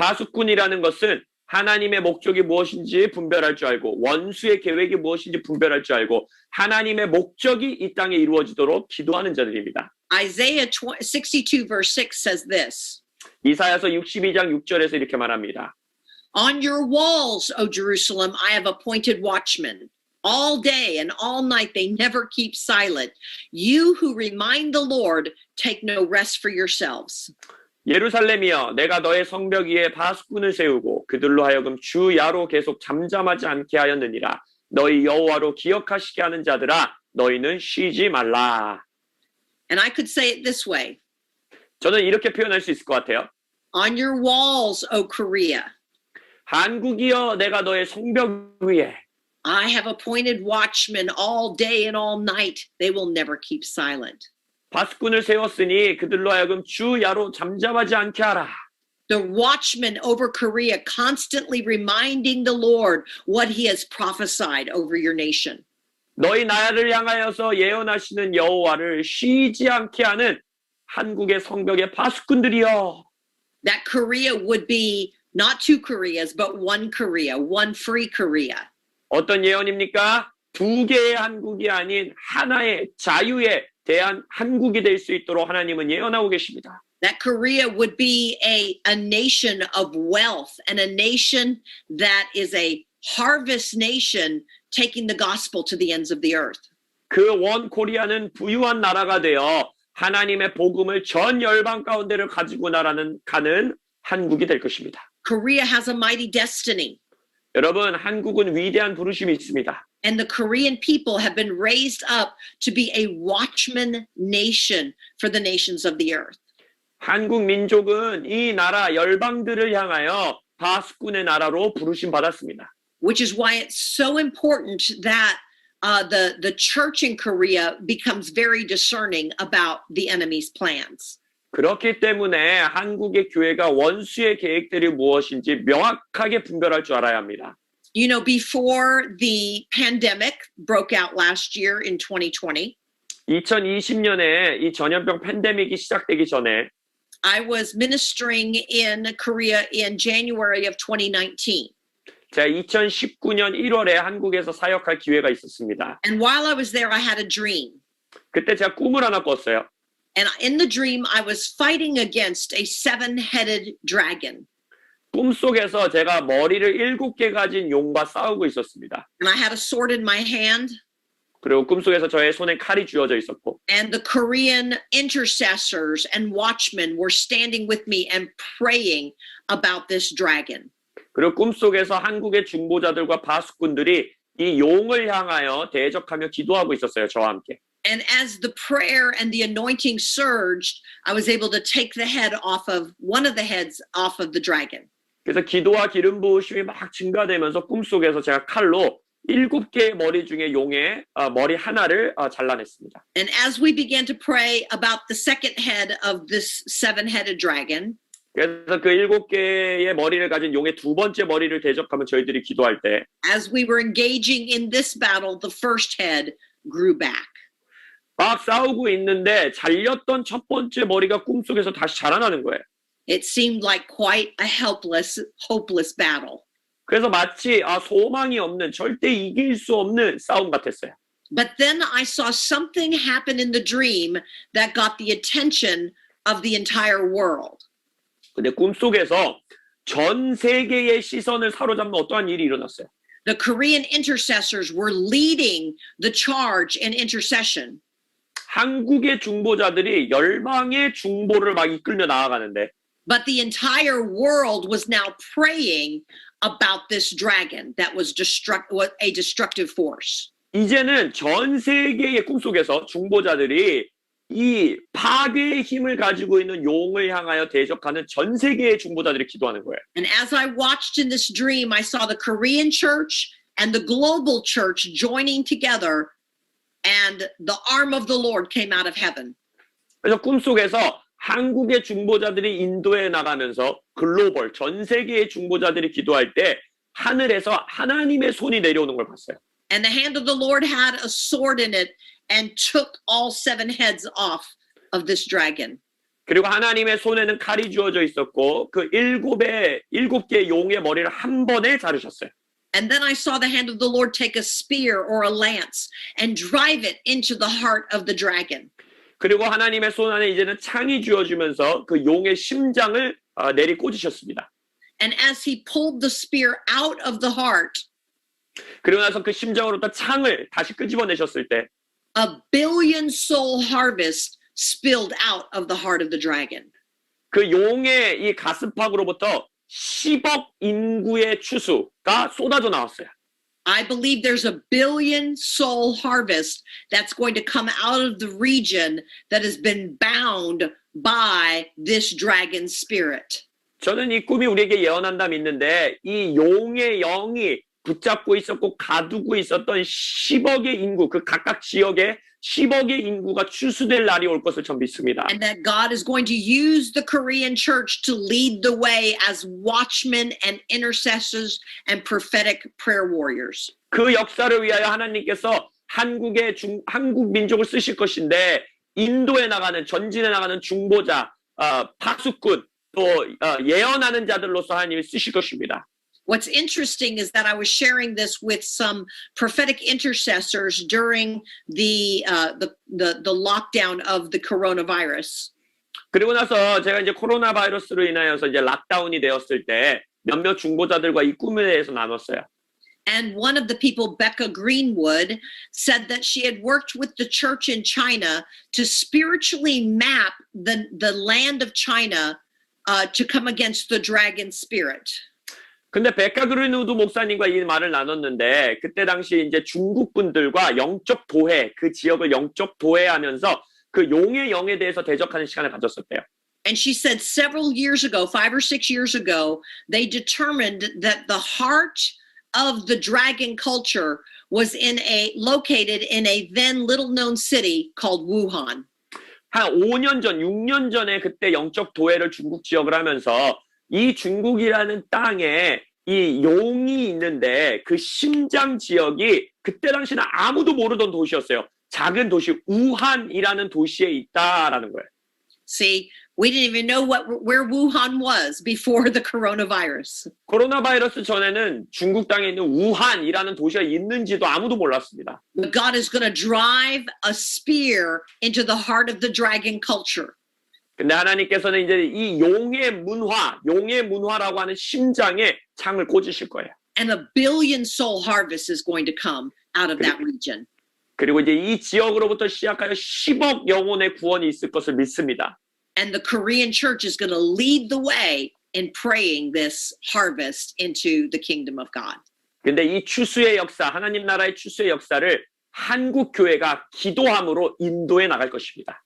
파수꾼이라는 것은 하나님의 목적이 무엇인지 분별할 줄 알고 원수의 계획이 무엇인지 분별할 줄 알고 하나님의 목적이 이 땅에 이루어지도록 기도하는 자들입니다. Isaiah 62 verse 6 says this. 이사야서 62장 6절에서 이렇게 말합니다. On your walls, O Jerusalem, I have appointed watchmen. All day and all night they never keep silent. You who remind the Lord, take no rest for yourselves. 예루살렘이여 내가 너의 성벽 위에 파수꾼을 세우고 그들로 하여금 주 야로 계속 잠잠하지 않게 하였느니라. 너희 여호와로 기억하시게 하는 자들아 너희는 쉬지 말라. And I could say it this way. 저는 이렇게 표현할 수 있을 것 같아요. On your walls, O Korea. 한국이여 내가 너의 성벽 위에 I have appointed watchmen all day and all night. They will never keep silent. 파수꾼을 세웠으니 그들로 하여금 주 야로 잠잠하지 않게 하라. The watchmen over Korea constantly reminding the Lord what he has prophesied over your nation. 너희 나라를 향하여서 예언하시는 여호와를 쉬지 않게 하는 한국의 성벽의 파수꾼들이여. That Korea would be not two Koreas, but one Korea, one free Korea. 어떤 예언입니까? 두 개의 한국이 아닌 하나의 자유에 대한 한국이 될 수 있도록 하나님은 예언하고 계십니다. That Korea would be a nation of wealth and a nation that is a harvest nation taking the gospel to the ends of the earth. 그 원 코리아는 부유한 나라가 되어 하나님의 복음을 전 열방 가운데를 가지고 가는 한국이 될 것입니다. Korea has a mighty destiny. 여러분, 한국은 위대한 부르심이 있습니다. And the Korean people have been raised up to be a watchman nation for the nations of the earth. 한국 민족은 이 나라 열방들을 향하여 파수꾼의 나라로 부르심 받았습니다. Which is why it's so important that the church in Korea becomes very discerning about the enemy's plans. 그렇기 때문에 한국의 교회가 원수의 계획들이 무엇인지 명확하게 분별할 줄 알아야 합니다. You know, before the pandemic broke out last year in 2020, 2020년에 이 전염병 팬데믹이 시작되기 전에 I was ministering in Korea in January of 2019. 제가 2019년 1월에 한국에서 사역할 기회가 있었습니다. And while I was there, I had a dream. 그때 제가 꿈을 하나 꿨어요. And in the dream, I was fighting against a seven-headed dragon. 꿈속에서 제가 머리를 7개 가진 용과 싸우고 있었습니다. And I had a sword in my hand. 그리고 꿈속에서 저의 손에 칼이 쥐어져 있었고 And the Korean intercessors and watchmen were standing with me and praying about this dragon. 그리고 꿈속에서 한국의 중보자들과 파수꾼들이 이 용을 향하여 대적하며 기도하고 있었어요. 저와 함께. And as the prayer and the anointing surged, I was able to take the head off of one of the heads off of the dragon. 그래서 기도와 기름 부으심이 막 증가되면서 꿈속에서 제가 칼로 7개의 머리 중에 용의 머리 하나를 잘라냈습니다. And as we began to pray about the second head of this seven-headed dragon, 그래서 그 7개의 머리를 가진 용의 두 번째 머리를 대적하면 저희들이 기도할 때 as we were engaging in this battle, the first head grew back. 막 싸우고 있는데 잘렸던 첫 번째 머리가 꿈속에서 다시 자라나는 거예요. It seemed like quite a hopeless battle. 그래서 마치 소망이 없는 절대 이길 수 없는 싸움 같았어요. But then I saw something happen in the dream that got the attention of the entire world. 근데 꿈속에서 전 세계의 시선을 사로잡는 어떠한 일이 일어났어요. The Korean intercessors were leading the charge in intercession. 한국의 중보자들이 열방의 중보를 막 이끌며 나아가는데 But the entire world was now praying about this dragon that was a destructive force. 이제는 전 세계의 꿈속에서 중보자들이 이 파괴의 힘을 가지고 있는 용을 향하여 대적하는 전 세계의 중보자들이 기도하는 거예요. And as I watched in this dream, I saw the Korean church and the global church joining together, and the arm of the Lord came out of heaven. 그래서 꿈속에서 한국의 중보자들이 인도에 나가면서 글로벌 전 세계의 중보자들이 기도할 때 하늘에서 하나님의 손이 내려오는 걸 봤어요. And the hand of the Lord had a sword in it and took all seven heads off of this dragon. 그리고 하나님의 손에는 칼이 주어져 있었고 그 일곱 개의 용의 머리를 한 번에 자르셨어요. And then I saw the hand of the Lord take a spear or a lance and drive it into the heart of the dragon. 그리고 하나님의 손 안에 이제는 창이 주어지면서 그 용의 심장을 내리 꽂으셨습니다. And as he pulled the spear out of the heart, 그리고 나서 그 심장으로부터 창을 다시 끄집어내셨을 때 a billion soul harvest spilled out of the heart of the dragon. 그 용의 이 가슴팍으로부터 10억 인구의 추수가 쏟아져 나왔어요. I believe there's a billion soul harvest that's going to come out of the region that has been bound by this dragon spirit. 저는 이 꿈이 우리에게 예언한다 믿는데 이 용의 영이 붙잡고 있었고 가두고 있었던 10억의 인구, 그 각각 지역에 10억의 인구가 추수될 날이 올 것을 전 믿습니다. And that God is going to use the Korean church to lead the way as watchmen and intercessors and prophetic prayer warriors. 그 역사를 위하여 하나님께서 한국 민족을 쓰실 것인데 인도에 나가는 전진에 나가는 중보자, 파수꾼 또 예언하는 자들로서 하나님이 쓰실 것입니다. What's interesting is that I was sharing this with some prophetic intercessors during the lockdown of the coronavirus. 그리고 나서 제가 이제 코로나 바이러스로 인하여서 이제 락다운이 되었을 때 몇몇 중보자들과 이 꿈에 대해서 나눴어요. And one of the people, Becca Greenwood, said that she had worked with the church in China to spiritually map the land of China to come against the dragon spirit. 근데 베카 그린우드 목사님과 이 말을 나눴는데 그때 당시 이제 중국 분들과 영적 도회, 그 지역을 영적 도회하면서 그 용의 영에 대해서 대적하는 시간을 가졌었대요. And she said several years ago, 5 or 6 years ago, they determined that the heart of the dragon culture was located in a then little known city called Wuhan. 한 5년 전, 6년 전에 그때 영적 도회를 중국 지역을 하면서 이 중국이라는 땅에 이 용이 있는데 그 심장 지역이 그때 당시는 아무도 모르던 도시였어요. 작은 도시 우한이라는 도시에 있다라는 거예요. See, we didn't even know where Wuhan was before the coronavirus. 코로나 바이러스 전에는 중국 땅에 있는 우한이라는 도시가 있는지도 아무도 몰랐습니다. But God is going to drive a spear into the heart of the dragon culture. 근데 하나님께서는 이제 이 용의 문화라고 하는 심장에 창을 꽂으실 거예요. And a billion soul harvest is going to come out of that region. 그리고 이제 이 지역으로부터 시작하여 10억 영혼의 구원이 있을 것을 믿습니다. And the Korean church is going to lead the way in praying this harvest into the kingdom of God. 근데 이 추수의 역사, 하나님 나라의 추수의 역사를 한국 교회가 기도함으로 인도해 나갈 것입니다.